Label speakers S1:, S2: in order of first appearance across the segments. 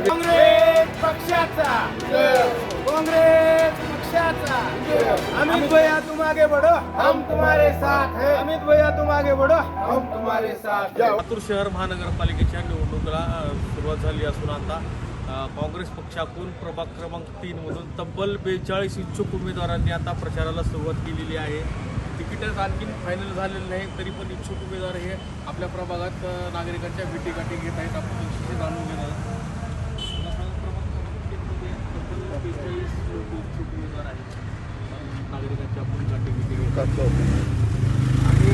S1: काँग्रेस पक्षाचा, काँग्रेस पक्षाचा। अमित भैया तुम आगे बढ़ो, हम तुम्हारे साथ हैं। अमित भैया तुम आगे बढ़ो, हम तुम्हारे साथ हैं।
S2: लातूर शहर महानगरपालिकेच्या निवडणुकीला सुरुवात झाली असून आता काँग्रेस पक्षाकडून प्रभाग क्रमांक 3 मधून तब्बल 42 इच्छुक उमेदवारांनी आता प्रचाराला सुरुवात केलेली आहे। तिकीटच आणखी फायनल झालेलं नाही, तरी पण इच्छुक उमेदवार हे आपल्या प्रभागात नागरिकांच्या भेटीगाठी घेत आहेत। आपण त्यांच्याशी जाणून घेणार आहोत। इच्छुक उमेदवार आहेत, नागरिकांच्या आपण गाठी घेत
S1: आणि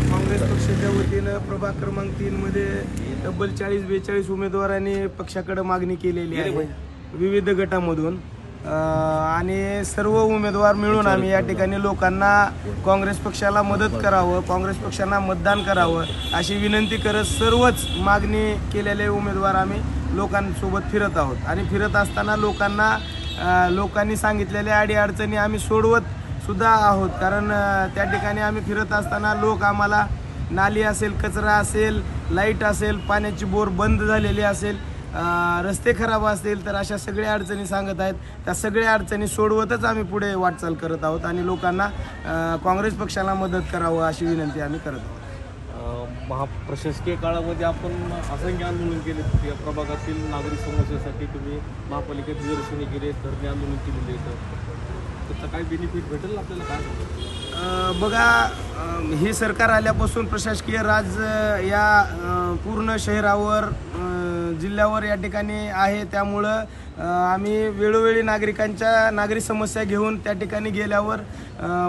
S1: काँग्रेस पक्षाच्या वतीनं प्रभाग क्रमांक 3 मध्ये तब्बल 40-42 उमेदवारांनी पक्षाकडे मागणी केलेली आहे विविध गटामधून। आणि सर्व उमेदवार मिळून आम्ही या ठिकाणी लोकांना काँग्रेस पक्षाला मदत करावं, काँग्रेस पक्षांना मतदान करावं अशी विनंती करत सर्वच मागणी केलेले उमेदवार आम्ही लोकांसोबत फिरत आहोत। आणि फिरत असताना लोकांनी सांगितलेल्या अडीअडचणी आम्ही सोडवत सुद्धा आहोत। कारण त्या ठिकाणी आम्ही फिरत असताना लोक आम्हाला नाली असेल, कचरा असेल, लाईट असेल, पाण्याची बोर बंद झालेली असेल, रस्ते खराब असतील, तर अशा सगळ्या अडचणी सांगत आहेत। त्या सगळ्या अडचणी सोडवतच आम्ही पुढे वाटचाल करत आहोत आणि लोकांना काँग्रेस पक्षाला मदत करावं अशी विनंती आम्ही करत आहोत।
S2: महाप्रशासकीय काळामध्ये आपण असंख्य आंदोलन केले, या प्रभागातील नागरी समस्येसाठी तुम्ही महापालिकेत निदर्शने केले, धरणे आंदोलन केलेले आहेत, त्याचा काय बेनिफिट भेटेल आपल्याला काय?
S1: बघा, हे सरकार आल्यापासून प्रशासकीय राज या पूर्ण शहरावर जिल्ह्यावर या ठिकाणी आहे। त्यामुळं आम्ही वेळोवेळी नागरी समस्या घेऊन त्या ठिकाणी गेल्यावर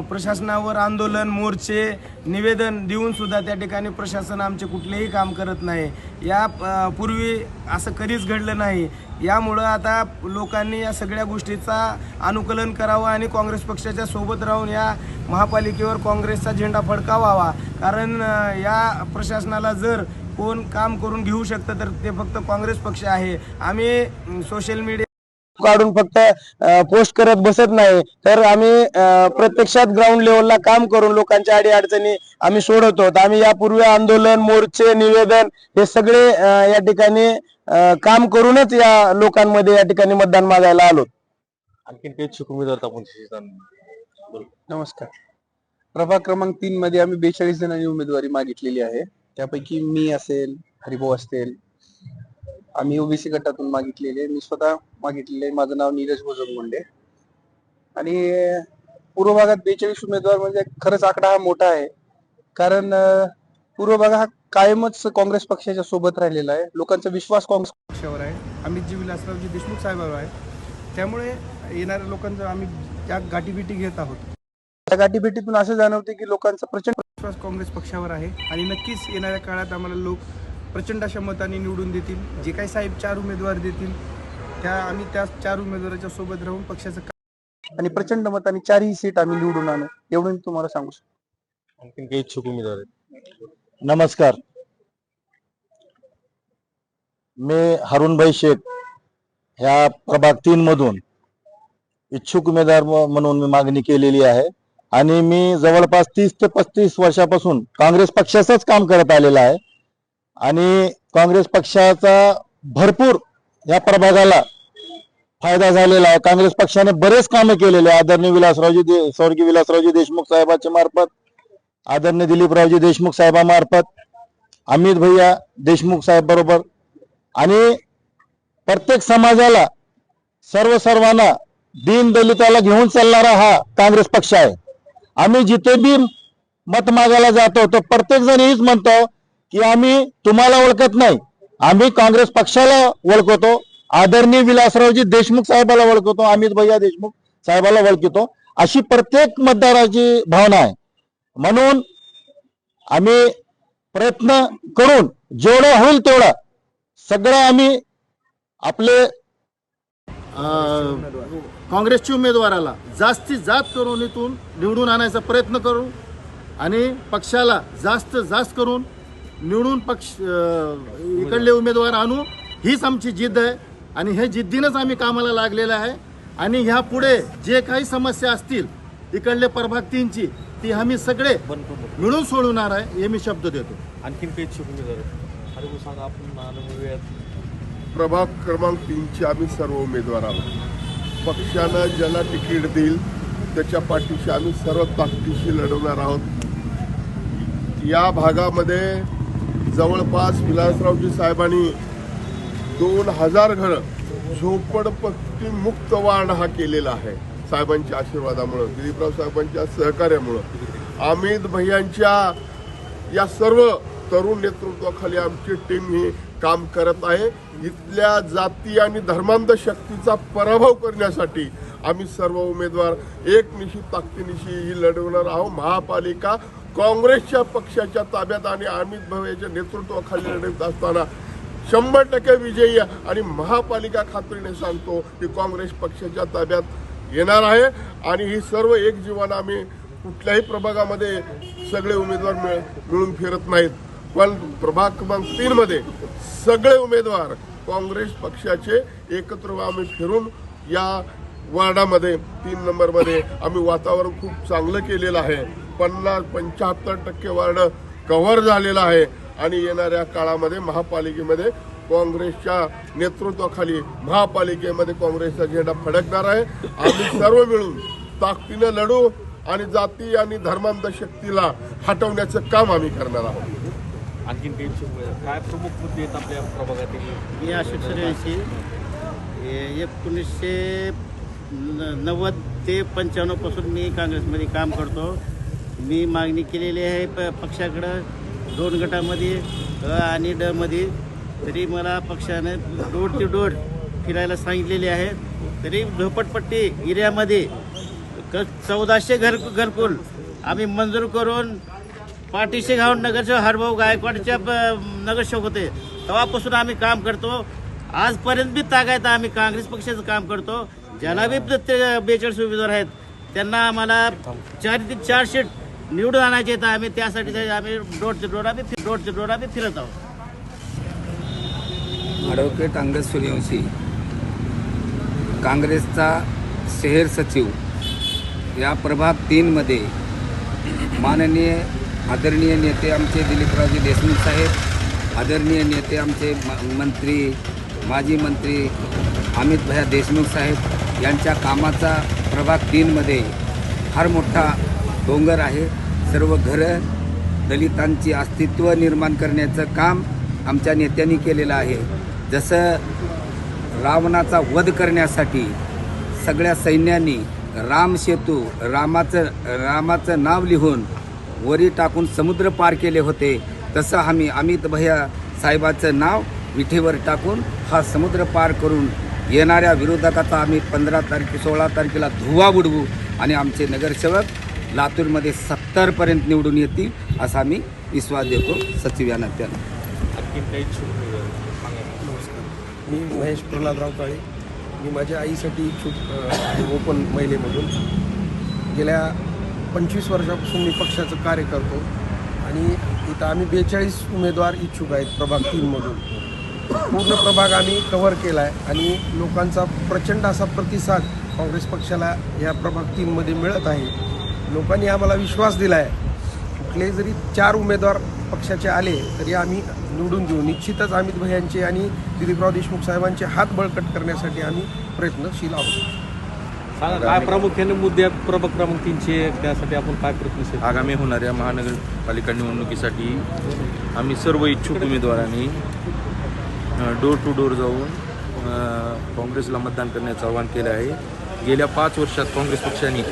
S1: प्रशासनावर आंदोलन, मोर्चे, निवेदन देऊन सुद्धा त्या ठिकाणी प्रशासन आमचे कुठलेही काम करत नाही। या पूर्वी असं कधीच घडलं नाही। यामुळं आता लोकांनी या सगळ्या गोष्टीचा अनुकूलन करावं आणि काँग्रेस पक्षाच्या सोबत राहून या महापालिकेवर काँग्रेसचा झेंडा फडकावावा। कारण या प्रशासनाला जर कोण काम करून घेऊ शकतं तर ते फक्त काँग्रेस पक्ष आहे। आम्ही सोशल मीडिया काढून फक्त पोस्ट करत बसत नाही, तर आम्ही प्रत्यक्षात ग्राउंड लेवलला काम करून लोकांच्या अडीअडचणी आम्ही सोडवतो। आम्ही यापूर्वी आंदोलन, मोर्चे, निवेदन हे सगळे या ठिकाणी काम करूनच या लोकांमध्ये या ठिकाणी मतदान मागायला आलो।
S2: आणखीन काही इच्छुक उमेदवार आपण
S3: नमस्कार। प्रभाग क्रमांक 3 मध्ये आम्ही 42 जणांनी उमेदवारी मागितलेली आहे। त्यापैकी मी असेल, हरिभाऊ असतील, आम्ही ओबीसी गटातून मागितलेले, मी स्वतः मागितलेले। माझं नाव नीरज भोजनगुंडे। आणि पूर्व भागात 42 उमेदवार म्हणजे खरंच आकडा हा मोठा आहे। कारण पूर्व भाग हा कायमच काँग्रेस पक्षाच्या सोबत राहिलेला आहे। लोकांचा विश्वास काँग्रेस पक्षावर आहे, अमितजी विलासरावजी देशमुख साहेबांवर आहे। त्यामुळे येणाऱ्या लोकांचा आम्ही त्या गाठीभेटी घेत आहोत। त्या गाठीभेटीतून असं जाणवते की लोकांचा प्रचंड विश्वास काँग्रेस पक्षावर आहे आणि नक्कीच येणाऱ्या काळात आम्हाला लोक प्रचंड अशा मतांनी निवडून देतील। जे काही साहेब 4 उमेदवार देतील आम्ही त्या 4 उमेदवाराच्या सोबत राहून पक्षाचं आणि प्रचंड मतांनी 4ही सीट आम्ही निवडून आणू, एवढं तुम्हाला सांगू शकतो।
S2: आणखीन काही इच्छुक उमेदवार आहेत?
S4: नमस्कार, मी हरुणभाई शेख ह्या प्रभाग 3 मधून इच्छुक उमेदवार म्हणून मी मागणी केलेली आहे। आणि मी जवळपास 30 ते 35 वर्षापासून काँग्रेस पक्षाचंच काम करत आलेला आहे आणि काँग्रेस पक्षाचा भरपूर या प्रभागाला फायदा झालेला आहे। काँग्रेस पक्षाने बरेच कामे केलेले, आदरणीय स्वर्गीय विलासरावजी देशमुख साहेबांच्या मार्फत, आदरणीय दिलीपरावजी देशमुख साहेबांमार्फत, अमित भैया देशमुख साहेब बरोबर, आणि प्रत्येक समाजाला सर्वांना दीन दलिताला घेऊन चालणारा हा काँग्रेस पक्ष आहे। आम्ही जिथे बी मत मागायला जातो तर प्रत्येक जण हेच म्हणतो की आम्ही तुम्हाला ओळखत नाही, आम्ही काँग्रेस पक्षाला ओळखतो, आदरणीय विलासरावजी देशमुख साहेबाला ओळखतो, अमित भैया देशमुख साहेबाला ओळखतो अशी प्रत्येक मतदाराची भावना आहे. म्हणून आम्ही प्रयत्न करून जेवढं होईल तेवढं सगळं आम्ही आपले
S5: काँग्रेसच्या उमेदवाराला जास्तीत जास्त करून इथून निवडून आणायचा प्रयत्न करू आणि पक्षाला जास्त करून निवडून इकडले उमेदवार आणू, हीच आमची जिद्द आहे आणि हे जिद्दीनंच आम्ही कामाला लागलेलं आहे. आणि ह्या पुढे जे काही समस्या असतील इकडले प्रभाग 3ची ती आम्ही सगळे मिळून सोडवणार आहे, हे मी शब्द देतो.
S2: आणखीन काही इच्छुक उमेदवार अरे सांगा आपण अनुभवी
S6: प्रभाग क्रमांक 3चे आम्ही सर्व उमेदवार आहोत. पक्षानं ज्याला तिकीट देईल त्याच्या पाठीशी आम्ही सर्व ताकदीशी लढवणार आहोत. या भागामध्ये जवळपास विलासरावजी साहेबांनी 2000 घरं झोपडपट्टी मुक्त वाढ हा केलेला आहे. साहेबांच्या आशीर्वादामुळं, दिलीपराव साहेबांच्या सहकार्यामुळं, अमित भैयांच्या या सर्व तरुण नेतृत्वाखाली आमची टीम ही काम करत आहे. इथल्या जाती आणि धर्मांध शक्तीचा पराभव करण्यासाठी आम्ही सर्व उमेदवार एकनिशी ताकदीनिशी ही लढवणार आहोत. महापालिका काँग्रेसच्या पक्षाच्या ताब्यात आणि अमित भैयाच्या नेतृत्वाखाली लढवत असताना 100% विजयी आणि महापालिका खात्रीने सांगतो की काँग्रेस पक्षाच्या ताब्यात येणार आहे. आणि ही सर्व एक जीवन आम्ही कुठल्याही प्रभागामध्ये सगळे उमेदवार मिळून फिरत नाहीत, पण प्रभाग क्रमांक 3 मध्ये सगळे उमेदवार काँग्रेस पक्षाचे एकत्र आम्ही फिरून या वार्डामध्ये 3 नंबरमध्ये आम्ही वातावरण खूप चांगलं केलेलं आहे. 50-75% वार्ड कव्हर झालेला आहे आणि येणाऱ्या काळामध्ये महापालिकेमध्ये काँग्रेसच्या नेतृत्वाखाली महापालिकेमध्ये काँग्रेसचा झेंडा फडकणार आहे. आम्ही सर्व मिळून ताकदीनं लढू आणि जाती आणि धर्मांध शक्तीला हटवण्याचं काम आम्ही करणार आहोत.
S2: आणखीन काही इच्छुक उमेदवार काय प्रमुख मुद्दे आहेत आपल्या प्रभागातील?
S7: मी अशोक सूर्यवंशी 1990 ते 95 पासून मी काँग्रेसमध्ये काम करतो. मी मागणी केलेली आहे पक्षाकडं 2 गटामध्ये अ आणि ड मध्ये. तरी मला पक्षाने डोर ते डोर फिरायला सांगितलेले आहे. तरी झोपडपट्टी एरियामध्ये 1400 घरकुल आम्ही मंजूर करून पाठीशी घालून नगरसेवक हरभाऊ गायकवाडच्या नगरसेवक होते तेव्हापासून आम्ही काम करतो. आजपर्यंत बी तागायत आम्ही काँग्रेस पक्षाचं काम करतो. ज्याला बी 42 उमेदवार आहेत त्यांना आम्हाला 4 सीट निवडून आणायचे आहेत. आम्ही त्यासाठी आम्ही डोर ते डोर आम्ही फिरत आहोत.
S8: ॲडव्होकेट अंगद सूर्यवंशी, काँग्रेसचा शहर सचिव. या प्रभाग 3मध्ये माननीय आदरणीय नेते आमचे दिलीपरावजी देशमुख साहेब, आदरणीय नेते आमचे मंत्री माजी मंत्री अमित भैया देशमुख साहेब यांच्या कामाचा प्रभाग 3मध्ये फार मोठा डोंगर आहे. सर्व घरं दलितांची अस्तित्व निर्माण करण्याचं काम आमच्या नेत्यांनी केलेलं आहे. जसं रावणाचा वध करण्यासाठी सगळ्या सैन्यांनी रामसेतू रामाचं नाव लिहून वरी टाकून समुद्र पार केले होते, तसं आम्ही अमित भैया साहेबाचं नाव विठेवर टाकून हा समुद्र पार करून येणाऱ्या विरोधकाचा आम्ही 16 तारखेला धुवा उडवू आणि आमचे नगरसेवक लातूरमध्ये 70% निवडून येतील असा आम्ही विश्वास देतो सचिव या नात्यानं.
S2: आणखीन काही इच्छुक उमेदवार सांगा.
S3: मी महेश प्रल्हादराव काळे. मी माझ्या आईसाठी इच्छुक आहे ओपन महिलेमधून. गेल्या 25 वर्षापासून मी पक्षाचं कार्य करतो आणि इथं आम्ही 42 उमेदवार इच्छुक आहेत प्रभाग 3मधून. पूर्ण प्रभाग आम्ही कव्हर केला आहे आणि लोकांचा प्रचंड असा प्रतिसाद काँग्रेस पक्षाला या प्रभाग 3मध्ये मिळत आहे. लोकांनी आम्हाला विश्वास दिला आहे. कुठले जरी 4 उमेदवार पक्षाचे आले तरी आम्ही निवडून देऊ. निश्चितच अमित भैयांचे आणि दिलीपराव देशमुख साहेबांचे हात बळकट करण्यासाठी आम्ही प्रयत्नशील आहोत.
S2: सांगा काय प्रामुख्याने मुद्दे आहेत प्रभाग क्रमांक 3चे, त्यासाठी आपण काय प्रयत्नशील?
S9: आगामी होणाऱ्या महानगरपालिका निवडणुकीसाठी आम्ही सर्व इच्छुक उमेदवारांनी डोर टू डोर जाऊन काँग्रेसला मतदान करण्याचं आवाहन केलं आहे. गेल्या 5 वर्षात काँग्रेस पक्षाने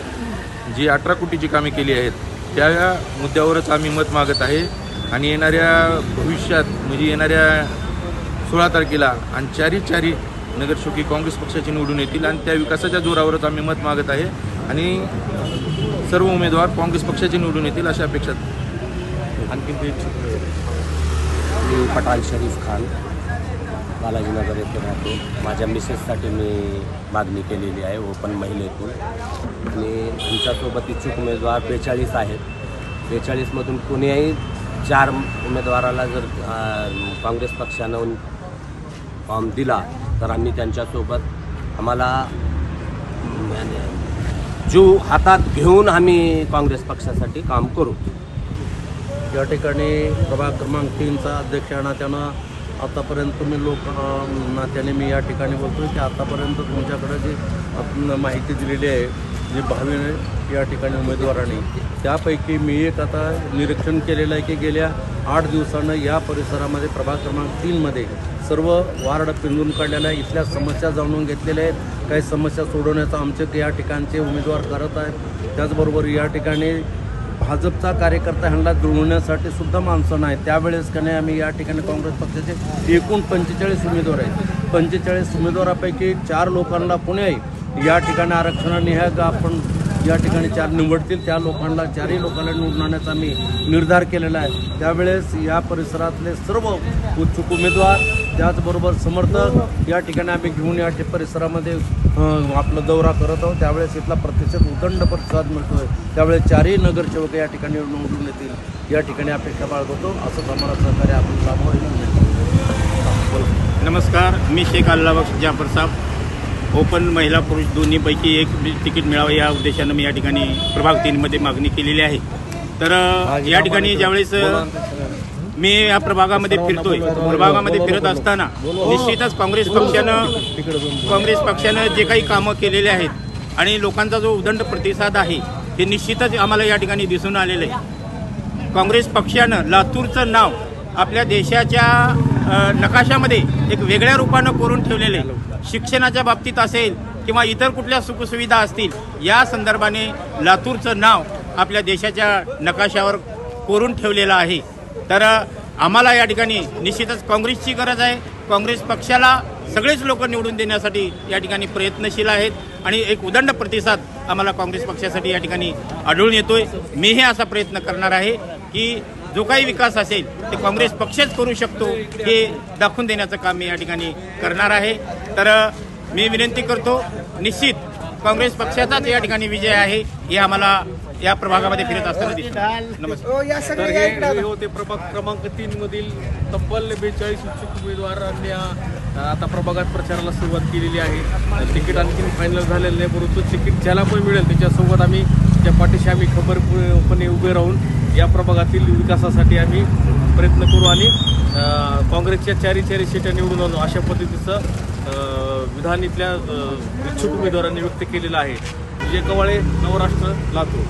S9: जी 18 कोटीची कामे केली आहेत त्या मुद्द्यावरच आम्ही मत मागत आहे. आणि येणाऱ्या भविष्यात म्हणजे येणाऱ्या 16 तारखेला आणि चारी नगरसेवकी काँग्रेस पक्षाचे निवडून येतील आणि त्या विकासाच्या जोरावरच आम्ही मत मागत आहे. आणि सर्व उमेदवार काँग्रेस पक्षाचे निवडून येतील अशा अपेक्षा.
S2: आणखी ते इच्छुक
S10: मी पठाण शरीफ खान बालाजीनगर येथे राहतो. माझ्या मिसेससाठी मी मागणी केलेली आहे ओपन महिलेतून आणि आमच्यासोबत इच्छुक उमेदवार 42 आहेत. 42मधून कुणीही 4 उमेदवाराला जर काँग्रेस पक्षानं फॉर्म दिला तर आम्ही त्यांच्यासोबत आम्हाला जीव हातात घेऊन आम्ही काँग्रेस पक्षासाठी काम करू.
S2: या ठिकाणी प्रभाग क्रमांक 3चा अध्यक्ष नात्यानं आतापर्यंत तुम्ही लोक नात्याने मी या ठिकाणी बोलतो की आतापर्यंत तुमच्याकडे जी माहिती दिलेली आहे जी भावी या ठिकाणी उमेदवारांनी त्यापैकी मी एक आता निरीक्षण केलेलं आहे की गेल्या 8 दिवसानं या परिसरामध्ये प्रभाग क्रमांक 3मध्ये सर्व वार्ड पिंजून काढलेल्या आहे. इथल्या समस्या जाणून घेतलेल्या आहेत. काही समस्या सोडवण्याचा आमचे या ठिकाणचे उमेदवार करत आहेत. त्याचबरोबर या ठिकाणी भाजपचा कार्यकर्ता ह्यांना जुळवण्यासाठी सुद्धा माणसं नाही. त्यावेळेस का नाही आम्ही या ठिकाणी काँग्रेस पक्षाचे एकूण 45 उमेदवार आहेत. 45 उमेदवारापैकी 4 लोकांना पुणे या ठिकाणी आरक्षणाने ह्या आपण या ठिकाणी 4 निवडतील त्या लोकांना 4ही लोकांना निवडून आणण्याचा आम्ही निर्धार केलेला आहे. त्यावेळेस या परिसरातले सर्व इच्छुक उमेदवार त्याचबरोबर समर्थक या ठिकाणी आम्ही घेऊन या परिसरामध्ये आपला दौरा करत आहोत. त्यावेळेस इथला प्रतिशत उदंड प्रतिसाद मिळतो आहे. त्यावेळेस 4ही नगरसेवक या ठिकाणी निवडून येतील या ठिकाणी अपेक्षा बाळगतो. असंच आम्हाला सहकार्य आपण लाभावं.
S11: नमस्कार, मी शेख अल्लाबख्श जाफर साहेब. ओपन महिला पुरुष दोन्हीपैकी एक तिकीट मिळावं या उद्देशानं मी या ठिकाणी प्रभाग 3मध्ये मागणी केलेली आहे. तर या ठिकाणी ज्यावेळेस मी या प्रभागामध्ये फिरतोय, प्रभागामध्ये फिरत असताना निश्चितच काँग्रेस पक्षानं जे काही कामं केलेले आहेत आणि लोकांचा जो उदंड प्रतिसाद आहे ते निश्चितच आम्हाला या ठिकाणी दिसून आलेलं आहे. काँग्रेस पक्षानं लातूरचं नाव आपल्या देशाच्या नकाशामध्ये एक वेगळ्या रूपानं कोरून ठेवलेलं आहे. शिक्षणाच्या बाबतीत असेल किंवा इतर कुठल्या सुखसुविधा असतील या संदर्भाने लातूरचं नाव आपल्या देशाच्या नकाशावर कोरून ठेवलेलं आहे. तर आम्हाला या ठिकाणी निश्चितच काँग्रेसची गरज आहे. काँग्रेस पक्षाला सगळेच लोक निवडून देण्यासाठी या ठिकाणी प्रयत्नशील आहेत आणि एक उदंड प्रतिसाद आम्हाला काँग्रेस पक्षासाठी या ठिकाणी आढळून येतोय. मीही असा प्रयत्न करणार आहे की जो काही विकास असेल ते काँग्रेस पक्षच करू शकतो हे दाखवून देण्याचं काम मी या ठिकाणी करणार आहे. तर मी विनंती करतो, निश्चित काँग्रेस पक्षाचाच या ठिकाणी विजय आहे हे आम्हाला या प्रभागामध्ये फिरत असताना दिसतं. नमस्कार.
S2: तर हे होते प्रभाग क्रमांक 3मधील तब्बल 42 इच्छुक उमेदवारांनी आता प्रभागात प्रचाराला सुरुवात केलेली आहे. तिकीट आणखी फायनल झालेलं नाही, परंतु तिकीट ज्याला पण मिळेल त्याच्यासोबत आम्ही त्या पाठीशी आम्ही खबरपणे उभे राहून या प्रभागातील विकासासाठी आम्ही प्रयत्न करू आणि काँग्रेसच्या 4 सीटा निवडून आणू अशा पद्धतीचं विधान इथल्या इच्छुक उमेदवारांनी व्यक्त केलेलं आहे. विजय कवाळे, नवराष्ट्र, लातूर.